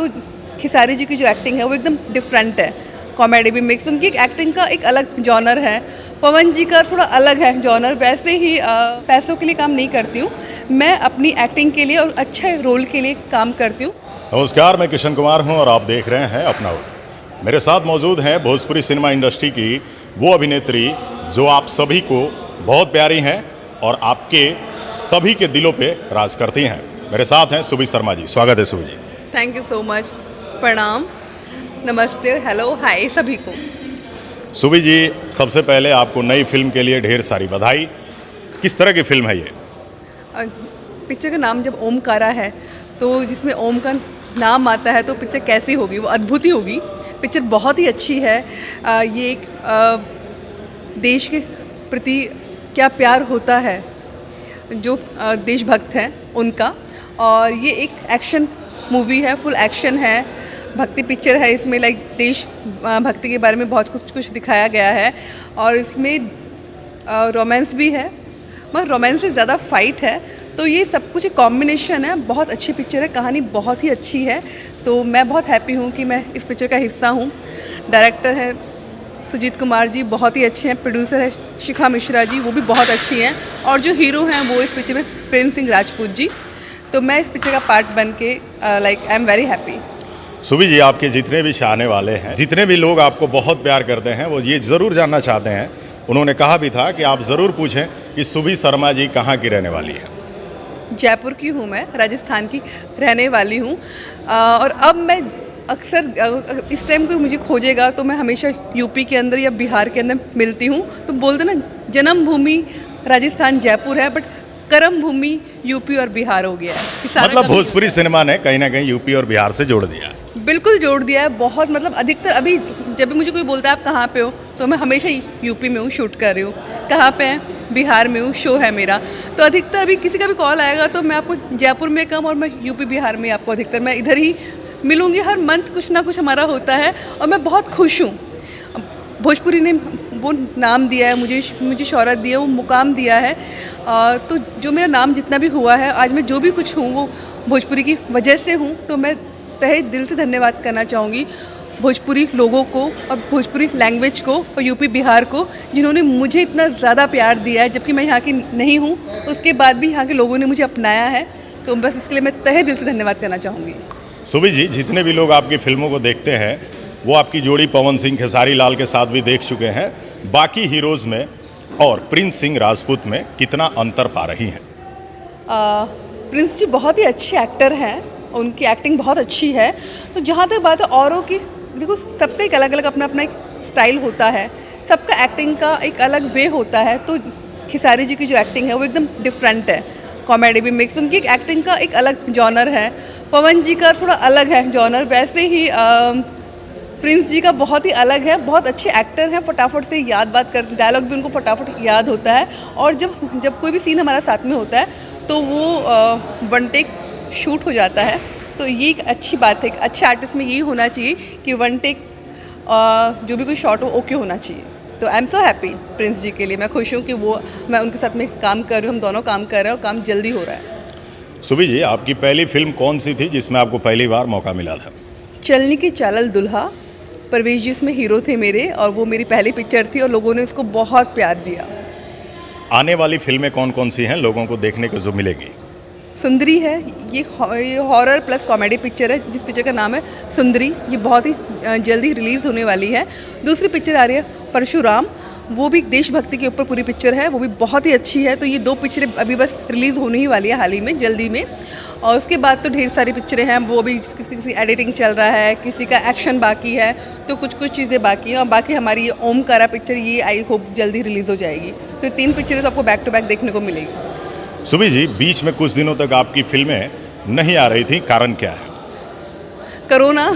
तो खेसारी जी की जो एक्टिंग है वो एकदम डिफरेंट है, कॉमेडी भी मिक्स, उनकी एक्टिंग का एक अलग जॉनर है। पवन जी का थोड़ा अलग है जॉनर। वैसे ही पैसों के लिए काम नहीं करती हूँ मैं, अपनी एक्टिंग के लिए और अच्छे रोल के लिए काम करती हूँ। नमस्कार, मैं किशन कुमार हूं और आप देख रहे हैं अपना वक्त। मेरे साथ मौजूद हैं भोजपुरी सिनेमा इंडस्ट्री की वो अभिनेत्री जो आप सभी को बहुत प्यारी हैं और आपके सभी के दिलों पे राज करती हैं। मेरे साथ हैं सुबी शर्मा जी। स्वागत है Subi ji. Thank you so much. प्रणाम, नमस्ते, हेलो, हाय सभी को। सुबी जी, सबसे पहले आपको नई फिल्म के लिए ढेर सारी बधाई। किस तरह की फिल्म है ये? पिक्चर का नाम जब ओमकारा है तो जिसमें ओम का नाम आता है तो पिक्चर कैसी होगी, वो अद्भुत ही होगी। पिक्चर बहुत ही अच्छी है। ये एक देश के प्रति क्या प्यार होता है जो देशभक्त हैं उनका, और ये एक एक्शन मूवी है, फुल एक्शन है, भक्ति पिक्चर है। इसमें लाइक देश भक्ति के बारे में बहुत कुछ दिखाया गया है और इसमें रोमांस भी है, मगर रोमांस से ज़्यादा फाइट है। तो ये सब कुछ एक कॉम्बिनेशन है। बहुत अच्छी पिक्चर है, कहानी बहुत ही अच्छी है। तो मैं बहुत हैप्पी हूँ कि मैं इस पिक्चर का हिस्सा हूँ। डायरेक्टर है सुजीत कुमार जी, बहुत ही अच्छे हैं। प्रोड्यूसर है शिखा मिश्रा जी, वो भी बहुत अच्छी हैं। और जो हीरो हैं वो इस पिक्चर में प्रिंस सिंह राजपूत जी। तो मैं इस पिक्चर का पार्ट बन के like I am very happy. Subi ji, आपके जितने भी चाहने वाले हैं, जितने भी लोग आपको बहुत प्यार करते हैं, वो ये ज़रूर जानना चाहते हैं, उन्होंने कहा भी था कि आप ज़रूर पूछें कि सुबी शर्मा जी कहाँ की रहने वाली है। जयपुर की हूँ मैं, राजस्थान की रहने वाली हूँ। और अब मैं अक्सर इस टाइम कोई मुझे खोजेगा तो मैं हमेशा यूपी के अंदर या बिहार के अंदर मिलती हूँ। तो बोलते ना, जन्मभूमि राजस्थान जयपुर है, बट कर्म भूमि यूपी और बिहार हो गया है। मतलब भोजपुरी सिनेमा ने कहीं ना कहीं यूपी और बिहार से जोड़ दिया। बिल्कुल जोड़ दिया है, बहुत। मतलब अधिकतर अभी जब भी मुझे कोई बोलता है आप कहाँ पे हो, तो मैं हमेशा यूपी में हूँ, शूट कर रही हूँ। कहाँ पे है? बिहार में हूँ, शो है मेरा। तो अधिकतर अभी किसी का भी कॉल आएगा तो मैं आपको जयपुर में कम, और मैं यूपी बिहार में आपको अधिकतर मैं इधर ही मिलूँगी। हर मंथ कुछ ना कुछ हमारा होता है और मैं बहुत खुश हूँ। भोजपुरी ने वो नाम दिया है मुझे शौहरत दी है, वो मुकाम दिया है। तो जो मेरा नाम जितना भी हुआ है, आज मैं जो भी कुछ हूँ वो भोजपुरी की वजह से हूँ। तो मैं तहे दिल से धन्यवाद करना चाहूँगी भोजपुरी लोगों को और भोजपुरी लैंग्वेज को और यूपी बिहार को, जिन्होंने मुझे इतना ज़्यादा प्यार दिया है। जबकि मैं यहाँ की नहीं हूँ, उसके बाद भी यहाँ के लोगों ने मुझे अपनाया है। तो बस इसके लिए मैं तहे दिल से धन्यवाद करना चाहूँगी। सुबी जी, जितने भी लोग आपकी फिल्मों को देखते हैं वो आपकी जोड़ी पवन सिंह खेसारी लाल के साथ भी देख चुके हैं। बाकी हीरोज़ में और प्रिंस सिंह राजपूत में कितना अंतर पा रही हैं? प्रिंस जी बहुत ही अच्छे एक्टर हैं, उनकी एक्टिंग बहुत अच्छी है। तो जहाँ तक बात है औरों की, देखो सबका एक अलग अलग अपना अपना एक स्टाइल होता है, सबका एक्टिंग का एक अलग वे होता है। तो खेसारी जी की जो एक्टिंग है वो एकदम डिफरेंट है, कॉमेडी भी मिक्स, उनकी एक्टिंग का एक अलग जॉनर है। पवन जी का थोड़ा अलग है जॉनर। वैसे ही प्रिंस जी का बहुत ही अलग है। बहुत अच्छे एक्टर हैं, फटाफट से याद बात करते, डायलॉग भी उनको फटाफट याद होता है। और जब कोई भी सीन हमारा साथ में होता है तो वो वन टेक शूट हो जाता है। तो ये एक अच्छी बात है। एक अच्छे आर्टिस्ट में यही होना चाहिए कि वन टेक जो भी कोई शॉट हो ओके होना चाहिए। तो I am so happy Prince ji के लिए। मैं खुश हूँ कि मैं उनके साथ में काम कर रही हूँ, हम दोनों काम कर रहे हैं और काम जल्दी हो रहा है। सुबी जी, आपकी पहली फिल्म कौन सी थी जिसमें आपको पहली बार मौका मिला था? चलनी की चालल दुल्हा। परवेश जी इसमें हीरो थे मेरे, और वो मेरी पहली पिक्चर थी और लोगों ने उसको बहुत प्यार दिया। आने वाली फिल्में कौन कौन सी हैं लोगों को देखने को जो मिलेगी? सुंदरी है, ये हॉरर प्लस कॉमेडी पिक्चर है, जिस पिक्चर का नाम है सुंदरी। ये बहुत ही जल्दी रिलीज़ होने वाली है। दूसरी पिक्चर आ रही है परशुराम, वो भी देशभक्ति के ऊपर पूरी पिक्चर है, वो भी बहुत ही अच्छी है। तो ये दो पिक्चरें अभी बस रिलीज़ होने ही वाली है हाल ही में, जल्दी में। और उसके बाद तो ढेर सारी पिक्चरें हैं, वो भी किसी एडिटिंग चल रहा है, किसी का एक्शन बाकी है, तो कुछ चीज़ें बाकी हैं। और बाकी हमारी ये ओमकारा पिक्चर, ये आई होप जल्दी रिलीज़ हो जाएगी। तो 3 पिक्चरें तो आपको बैक टू बैक देखने को मिलेगी। सुबी जी, बीच में कुछ दिनों तक आपकी फिल्में नहीं आ रही थी, कारण क्या है? कोरोना,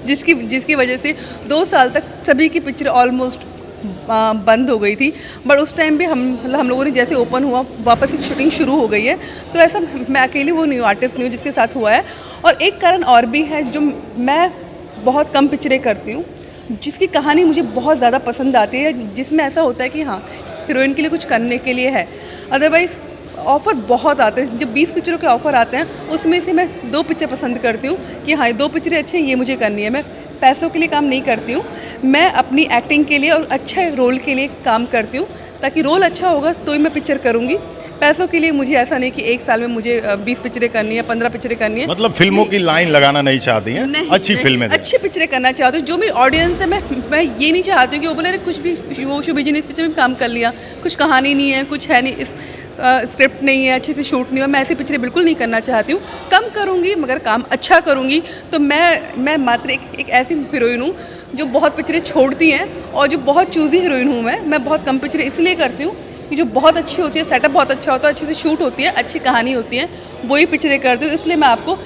जिसकी वजह से 2 साल तक सभी की पिक्चर ऑलमोस्ट बंद हो गई थी। बट उस टाइम पे हम लोगों ने जैसे ओपन हुआ, वापस की शूटिंग शुरू हो गई है। तो ऐसा मैं अकेली वो नहीं हूँ, आर्टिस्ट नहीं हूँ जिसके साथ हुआ है। और एक कारण और भी है, जो मैं बहुत कम पिक्चरें करती हूँ जिसकी कहानी मुझे बहुत ज़्यादा पसंद आती है, जिसमें ऐसा होता है कि हाँ हीरोइन के लिए कुछ करने के लिए है। अदरवाइज़ ऑफ़र बहुत आते हैं। जब 20 पिक्चरों के ऑफ़र आते हैं उसमें से मैं 2 पिक्चर पसंद करती हूँ कि हाँ, ये 2 पिक्चरें अच्छी हैं, ये मुझे करनी है। मैं पैसों के लिए काम नहीं करती हूँ, मैं अपनी एक्टिंग के लिए और अच्छे रोल के लिए काम करती हूँ, ताकि रोल अच्छा होगा तो ही मैं पिक्चर करूँगी। पैसों के लिए मुझे ऐसा नहीं कि 1 साल में मुझे 20 पिक्चरें करनी है, 15 पिक्चरें करनी है। मतलब फिल्मों की लाइन लगाना नहीं चाहती हैं, अच्छी फिल्में दें। अच्छी पिक्चरें करना चाहती हूँ। जो मेरी ऑडियंस है, मैं ये नहीं चाहती हूँ कि वो बोले अरे कुछ भी, वो शुभी जी ने इस पिक्चर में काम कर लिया, कुछ कहानी नहीं है, कुछ है नहीं, इस स्क्रिप्ट नहीं है, अच्छे से शूट नहीं हुआ। मैं ऐसी पिक्चरें बिल्कुल नहीं करना चाहती हूँ। कम करूँगी मगर काम अच्छा करूँगी। तो मैं मात्र एक ऐसी हीरोइन हूँ जो बहुत पिक्चरें छोड़ती हैं, और जो बहुत चूज़ी हीरोइन हूँ मैं बहुत कम पिक्चरें इसलिए करती हूँ कि जो बहुत अच्छी होती है, सेटअप बहुत अच्छा होता है, अच्छे से शूट होती है, अच्छी कहानी होती है, वही पिक्चरें करती हूँ। इसलिए मैं आपको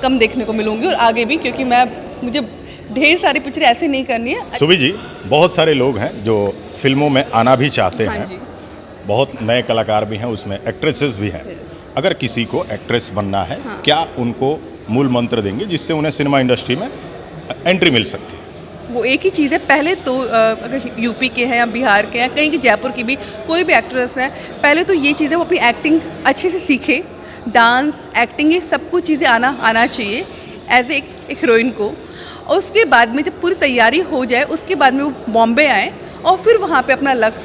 कम देखने को मिलूँगी और आगे भी, क्योंकि मुझे ढेर सारी पिक्चरें ऐसे नहीं करनी है। सुबी जी, बहुत सारे लोग हैं जो फिल्मों में आना भी चाहते हाँ हैं, जी। बहुत नए कलाकार भी हैं, उसमें एक्ट्रेसेस भी हैं। अगर किसी को एक्ट्रेस बनना है, हाँ। क्या उनको मूल मंत्र देंगे जिससे उन्हें सिनेमा इंडस्ट्री में एंट्री मिल सकती है? वो एक ही चीज़ है। पहले तो अगर यूपी के हैं या बिहार के हैं, कहीं की, जयपुर की भी कोई भी एक्ट्रेस है, पहले तो ये चीज़ है वो अपनी एक्टिंग अच्छे से सीखे। डांस, एक्टिंग, ये सब कुछ चीज़ें आना चाहिए एज एक हीरोइन को। और उसके बाद में जब पूरी तैयारी हो जाए, उसके बाद में वो बॉम्बे आएँ और फिर वहाँ पे अपना लक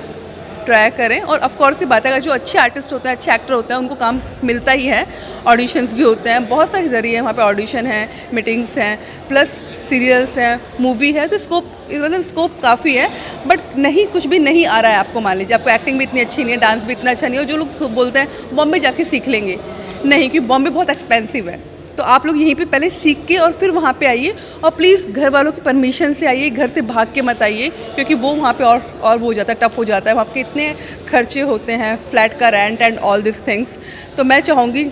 ट्राई करें। और ऑफ कोर्स ये बात है, अगर जो अच्छे आर्टिस्ट होते हैं, अच्छे एक्टर होते हैं, उनको काम मिलता ही है। ऑडिशंस भी होते हैं, बहुत सारे ज़रिए हैं वहाँ पे, ऑडिशन है, मीटिंग्स हैं, प्लस सीरियल्स हैं, मूवी है, तो स्कोप काफ़ी है। बट नहीं, कुछ भी नहीं आ रहा है आपको, मान लीजिए आपको एक्टिंग भी इतनी अच्छी नहीं है, डांस भी इतना अच्छा नहीं है, और जो लोग बोलते हैं बॉम्बे जाके सीख लेंगे, नहीं, क्योंकि बॉम्बे बहुत एक्सपेंसिव है। तो आप लोग यहीं पे पहले सीख के और फिर वहाँ पे आइए, और प्लीज़ घर वालों की परमिशन से आइए, घर से भाग के मत आइए, क्योंकि वो वहाँ पे और वो हो जाता है, टफ हो जाता है। वहाँ के इतने खर्चे होते हैं, फ्लैट का rent and all this things. तो मैं चाहूँगी,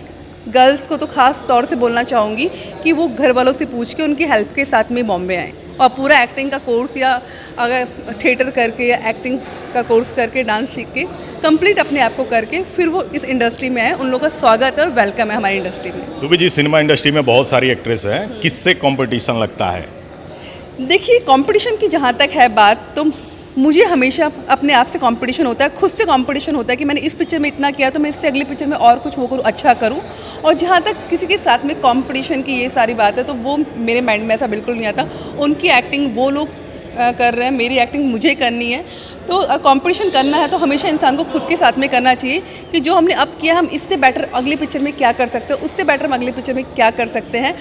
गर्ल्स को तो ख़ास तौर से बोलना चाहूँगी कि वो घर वालों से पूछ के उनकी हेल्प के साथ में बॉम्बे आएँ, और पूरा एक्टिंग का कोर्स, या अगर थिएटर करके या एक्टिंग का कोर्स करके, डांस सीख के कंप्लीट अपने आप को करके फिर वो इस इंडस्ट्री में आए। उन लोगों का स्वागत है और वेलकम है हमारी इंडस्ट्री में। सुबी जी, सिनेमा इंडस्ट्री में बहुत सारी एक्ट्रेस हैं, किससे कंपटीशन लगता है? देखिए, कंपटीशन की जहाँ तक है बात, तो मुझे हमेशा अपने आप से कंपटीशन होता है, खुद से कंपटीशन होता है कि मैंने इस पिक्चर में इतना किया तो मैं इससे अगली पिक्चर में और कुछ वो करूँ, अच्छा करूँ। और जहाँ तक किसी के साथ में कंपटीशन की ये सारी बात है, तो वो मेरे माइंड में ऐसा बिल्कुल नहीं आता। उनकी एक्टिंग वो लोग कर रहे हैं, मेरी एक्टिंग मुझे करनी है। तो कंपटीशन करना है तो हमेशा इंसान को खुद के साथ में करना चाहिए कि जो हमने अब किया, हम इससे बेटर अगली पिक्चर में क्या कर सकते हैं, उससे बेटर हम अगली पिक्चर में क्या कर सकते हैं।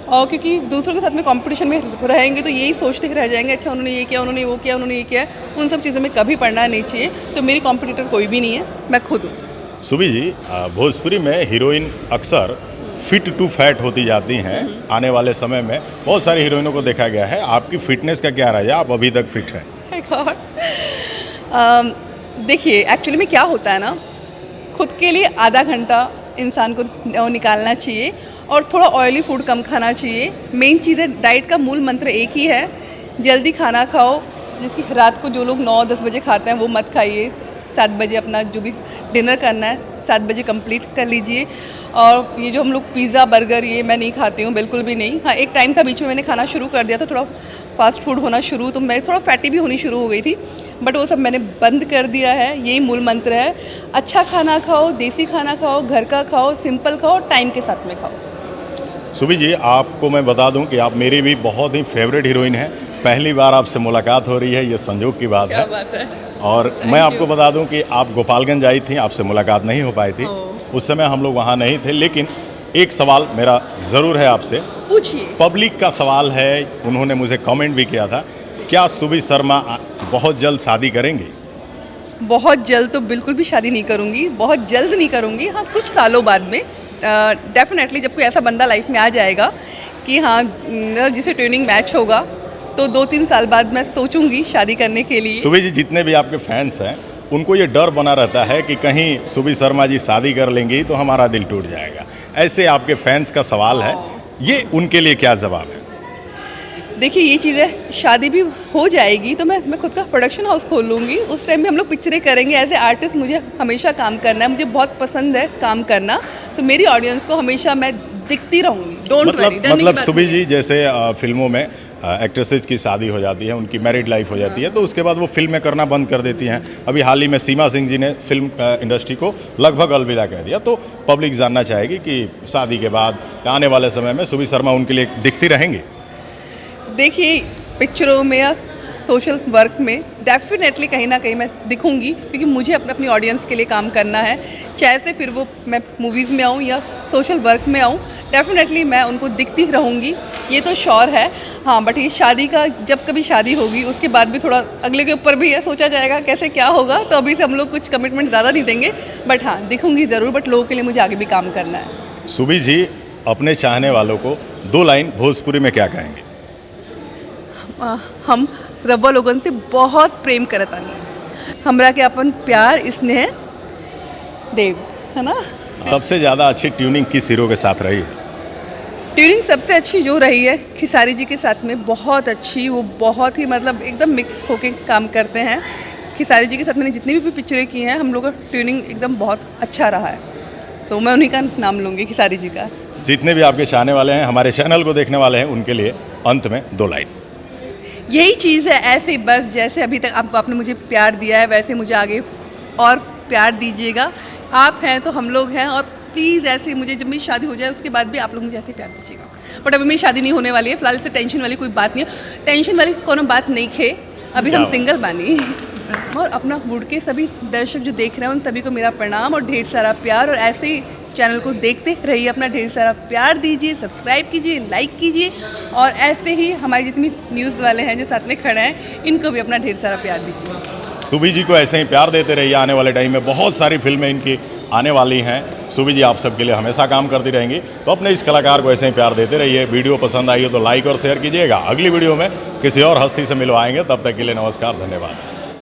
और क्योंकि दूसरों के साथ में कंपटीशन में रहेंगे तो यही सोचते रह जाएंगे, अच्छा उन्होंने ये किया, उन्होंने वो किया, उन्होंने ये किया। उन सब चीज़ों में कभी पड़ना नहीं चाहिए। तो मेरी कॉम्पिटिटर कोई भी नहीं है, मैं खुद हूँ। सुबी जी, भोजपुरी में हीरोइन अक्सर फिट टू फैट होती जाती हैं। आने वाले समय में बहुत सारी हीरोइनों को देखा गया है, आपकी फिटनेस का क्या राज है? आप अभी तक फिट हैं? देखिए, एक्चुअली में क्या होता है ना, खुद के लिए आधा घंटा इंसान को निकालना चाहिए, और थोड़ा ऑयली फूड कम खाना चाहिए। मेन चीज़ है, डाइट का मूल मंत्र एक ही है, जल्दी खाना खाओ। जिसकी रात को जो लोग 9-10 बजे खाते हैं वो मत खाइए। 7 बजे अपना जो भी डिनर करना है 7 बजे कंप्लीट कर लीजिए। और ये जो हम लोग पिज़्ज़ा, बर्गर, ये मैं नहीं खाती हूँ, बिल्कुल भी नहीं। हाँ, एक टाइम का बीच में मैंने खाना शुरू कर दिया था, थोड़ा फास्ट फूड होना शुरू, तो मैं थोड़ा फैटी भी होनी शुरू हो गई थी, बट वो सब मैंने बंद कर दिया है। यही मूल मंत्र है, अच्छा खाना खाओ, देसी खाना खाओ, घर का खाओ, सिंपल खाओ, टाइम के साथ में खाओ। सुबी जी, आपको मैं बता दूं कि आप मेरी भी बहुत ही फेवरेट हीरोइन हैं। पहली बार आपसे मुलाकात हो रही है, ये संयोग की बात है। क्या बात है। और मैं आपको बता दूं कि आप गोपालगंज आई थी, आपसे मुलाकात नहीं हो पाई थी, उस समय हम लोग वहाँ नहीं थे। लेकिन एक सवाल मेरा ज़रूर है आपसे, पूछिए। पब्लिक का सवाल है, उन्होंने मुझे कमेंट भी किया था, क्या सुबी शर्मा बहुत जल्द शादी करेंगी? बहुत जल्द तो बिल्कुल भी शादी नहीं करूँगी, बहुत जल्द नहीं करूँगी। हाँ, कुछ सालों बाद में डेफिनेटली जब कोई ऐसा बंदा लाइफ में आ जाएगा कि हाँ, जिसे ट्रेनिंग मैच होगा, तो 2-3 साल बाद मैं सोचूंगी शादी करने के लिए। सुबी जी, जितने भी आपके फैंस हैं उनको ये डर बना रहता है कि कहीं सुबी शर्मा जी शादी कर लेंगी तो हमारा दिल टूट जाएगा। ऐसे आपके फैंस का सवाल है, ये उनके लिए क्या जवाब है? देखिए, ये चीज़ें, शादी भी हो जाएगी तो मैं खुद का प्रोडक्शन हाउस खोल लूँगी। उस टाइम में हम लोग पिक्चरें करेंगे। एज ए आर्टिस्ट मुझे हमेशा काम करना है, मुझे बहुत पसंद है काम करना। तो मेरी ऑडियंस को हमेशा मैं दिखती रहूंगी, डोंट वरी। मतलब सुबी जी जैसे फिल्मों में एक्ट्रेसेस की शादी हो जाती है, उनकी मैरिड लाइफ हो जाती है, तो उसके बाद वो फिल्में करना बंद कर देती हैं। अभी हाल ही में सीमा सिंह जी ने फिल्म इंडस्ट्री को लगभग अलविदा कह दिया। तो पब्लिक जानना चाहेगी कि शादी के बाद आने वाले समय में सुबी शर्मा उनके लिए दिखती रहेंगी? देखिए, पिक्चरों में या सोशल वर्क में डेफिनेटली कहीं ना कहीं मैं दिखूंगी, क्योंकि मुझे अपनी ऑडियंस के लिए काम करना है। चाहे से फिर वो मैं मूवीज़ में आऊँ या सोशल वर्क में आऊँ, डेफिनेटली मैं उनको दिखती रहूँगी, ये तो श्योर है। हाँ, बट ये शादी का, जब कभी शादी होगी उसके बाद भी थोड़ा अगले के ऊपर भी है, सोचा जाएगा कैसे क्या होगा, तो अभी से हम लोग कुछ कमिटमेंट ज़्यादा नहीं देंगे। बट हाँ, दिखूंगी ज़रूर, बट लोगों के लिए मुझे आगे भी काम करना है। सुबी जी अपने चाहने वालों को 2 लाइन भोजपुरी में क्या कहेंगे? हम रब्बा लोगन से बहुत प्रेम करतानी, हमरा के अपन प्यार स्नेह देव, है ना। सबसे ज़्यादा अच्छी ट्यूनिंग किस हीरो के साथ रही है? ट्यूनिंग सबसे अच्छी जो रही है खेसारी जी के साथ में, बहुत अच्छी। वो बहुत ही मतलब एकदम मिक्स होके काम करते हैं। खेसारी जी के साथ मैंने जितनी भी पिक्चरें की हैं, हम लोग का ट्यूनिंग एकदम बहुत अच्छा रहा है, तो मैं उन्हीं का नाम लूँगी, खेसारी जी का। जितने भी आपके चाहने वाले हैं, हमारे चैनल को देखने वाले हैं, उनके लिए अंत में 2 लाइन। यही चीज़ है, ऐसे ही बस जैसे अभी तक आपने मुझे प्यार दिया है, वैसे मुझे आगे और प्यार दीजिएगा। आप हैं तो हम लोग हैं, और प्लीज़ ऐसे मुझे, जब मेरी शादी हो जाए उसके बाद भी आप लोग मुझे ऐसे प्यार दीजिएगा। बट अभी मेरी शादी नहीं होने वाली है फिलहाल, से टेंशन वाली कोई बात नहीं है, टेंशन वाली कोनो बात नहीं खे, अभी हम सिंगल बानी। और अपना वुड के सभी दर्शक जो देख रहे हैं, उन सभी को मेरा प्रणाम और ढेर सारा प्यार। और ऐसे ही चैनल को देखते रहिए, अपना ढेर सारा प्यार दीजिए, सब्सक्राइब कीजिए, लाइक कीजिए, और ऐसे ही हमारे जितनी न्यूज़ वाले हैं जो साथ में खड़े हैं, इनको भी अपना ढेर सारा प्यार दीजिए। सुबी जी को ऐसे ही प्यार देते रहिए। आने वाले टाइम में बहुत सारी फिल्में इनकी आने वाली हैं। सुबी जी आप सबके लिए हमेशा काम करती रहेंगी, तो अपने इस कलाकार को ऐसे ही प्यार देते रहिए। वीडियो पसंद आई हो तो लाइक और शेयर कीजिएगा। अगली वीडियो में किसी और हस्ती से मिलवाएंगे, तब तक के लिए नमस्कार, धन्यवाद।